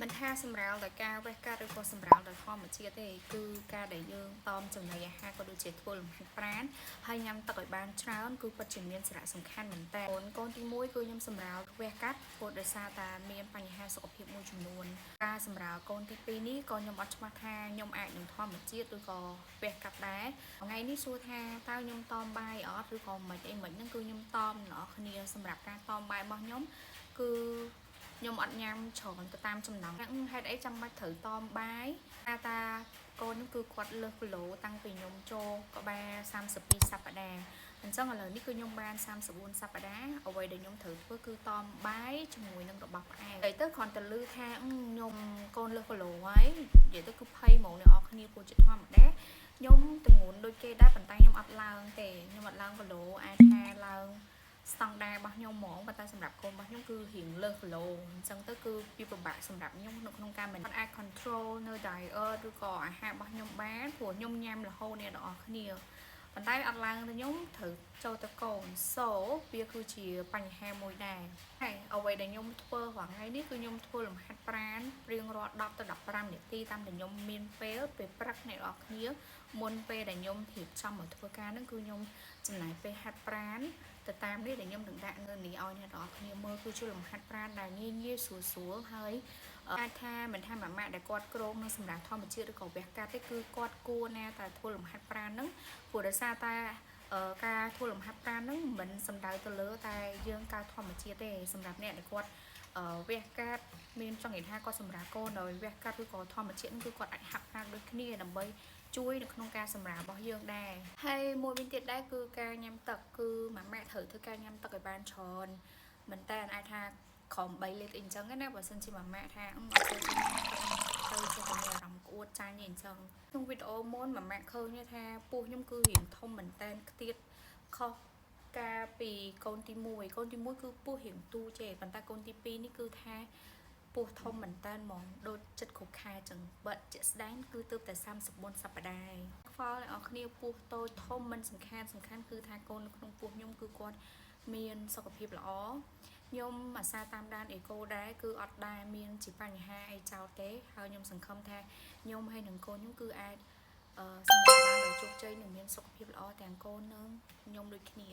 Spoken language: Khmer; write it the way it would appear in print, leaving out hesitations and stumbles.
មិនថាសម្រាប់ដោយការវេះកាត់ឬក៏សម្រាប់ដោយធម្មជាតិទេគឺការដែលយើងតមចំណីអាហារក៏ដូចជាធ្វើលំហាត់ប្រាណហើយញ៉ាំទឹកឲ្យបានច្រើនគឺពិតជាមានសារៈសំខាន់មែនតើកូនទី1គឺខ្ញុំសម្រាប់វេះកាត់ព្រោះដោយសារតែមានបញ្ហាសុខភាពមួយចំនួនការសម្រាប់កូនទី2នេះក៏ខ្ញុំអត់ច្បាស់ថាខ្ញុំអាចនឹងធម្មជាតិឬក៏វេះកាត់ដែរថ្ងៃនេះសួរថាតើខ្ញុំតមបាយអត់ឬក៏មិនអីមិនហ្នឹងគឺខ្ញុំតមអ្នកនរគ្នាសម្រាប់ការតមបាយរបស់ខ្ញុំគឺខ្ញុំអត់ញ៉ាំច្រើនទៅតាមចំណង់ហេតុអីចាំបាច់ត្រូវតមបាយកូននោះគឺគាត់លើសគីឡូតាំងពីខ្ញុំចូលក្បាល32សប្តាហ៍អញ្ចឹងឥឡូវនេះគឺខ្ញុំបាន34សប្តាហ៍អ្វីដែលខ្ញុំត្រូវធ្វើគឺតមបាយជាមួយនឹងរបស់ផ្អែមតែទៅគ្រាន់តែលឺថាខ្ញុំកូនលើសគីឡូហើយនិយាយទៅគឺភ័យហ្មងអ្នកនរគ្នាព្រោះជាធម្មតាខ្ញុំទម្ងន់ដូចគេដែរប៉ុន្តែខ្ញុំអត់ឡើងទេខ្ញុំអត់ឡើងគីឡូអាចថាឡើងស្តង់ដាររបស់ខ្ញុំហ្មងប៉ុន្តែសម្រាប់កូនរបស់ខ្ញុំគឺរៀងលើសគីឡូអញ្ចឹងទៅគឺវាពិបាកសម្រាប់ខ្ញុំនៅក្នុងការមិនអាច control នៅ diet ឬក៏អាហាររបស់ខ្ញុំបានព្រោះខ្ញុំញ៉ាំរហូតអ្នកនរគ្នាប៉ុន្តែអត់ឡើងទៅខ្ញុំត្រូវចូលទៅកូន so វាគឺជាបញ្ហាមួយដែរហើយអ្វីដែលខ្ញុំធ្វើរាល់ថ្ងៃនេះគឺខ្ញុំធ្វើលំហាត់ប្រាណរៀងរាល់10ទៅ15នាទីតាមដែលខ្ញុំមានពេលព្រឹកអ្នកនរគ្នាមុនពេលដែលខ្ញុំរៀបចំមកធ្វើការហ្នឹងគឺខ្ញុំចំណាយពេលហាត់ប្រាណទៅតាមនេះដែលខ្ញុំនឹងដាក់នៅនេះឲ្យអ្នកនរគ្នាមើលគឺជាលំហាត់ប្រាណដែលងាយស្រួលហើយអាចថាមិនថាម៉ាក់ដែលគាត់ក្រងនៅសម្រាប់ធម្មជាតិឬក៏វះកាត់ទេគឺគាត់គួរណាតែធ្វើលំហាត់ប្រាណហ្នឹងព្រោះដោយសារតែការធ្វើលំហាត់ប្រាណហ្នឹងមិនសំដៅទៅលើតែយើងការធម្មជាតិទេសម្រាប់អ្នកដែលគាត់វះកាត់មានចង់និយាយថាគាត់សម្រាប់កូនដោយវះកាត់ឬក៏ធម្មជាតិគឺគាត់អាចហាត់ប្រាណដូចគ្នាដើម្បីជួយនៅក្នុងការសម្រាលរបស់យើងដែរហើយមួយវិញទៀតដែរគឺការញ៉ាំទឹកគឺម៉ាក់ត្រូវធ្វើការញ៉ាំទឹកឲ្យបានច្រើនមែនតើអាចថាក្រោម3លីត្រអីចឹងណាបើសិនជាម៉ាក់ថាអត់ទៅញ៉ាំទឹកទៅជាមានអារម្មណ៍ក្អួតចាញ់អីចឹងក្នុងវីដេអូមុនម៉ាក់ឃើញថាពោះខ្ញុំគឺរៀងធំមែនតើខ្ទៀតខុសការពីកូនទី1កូនទី1គឺពោះរៀងទូចេប៉ុន្តែកូនទី2នេះគឺថាពោះធំមែនតើហ្មងដូចចិត្តគ្រប់ខែចឹងបើជាក់ស្ដែងគឺទើបតែ34សប្តាហ៍ខ្វល់អ្នកនរគ្នាពោះតូចធំមិនសំខាន់គឺថាកូននៅក្នុងពោះខ្ញុំគឺគាត់មានសុខភាពល្អខ្ញុំអាសាតាមដានអេកូដែរគឺអត់ដែរមានជាបញ្ហាអីចោលទេហើយខ្ញុំសង្ឃឹមថាខ្ញុំហើយនឹងកូនខ្ញុំគឺអាចសម្រាប់បានដោយជោគជ័យនិងមានសុខភាពល្អទាំងកូននិងខ្ញុំដូចគ្នា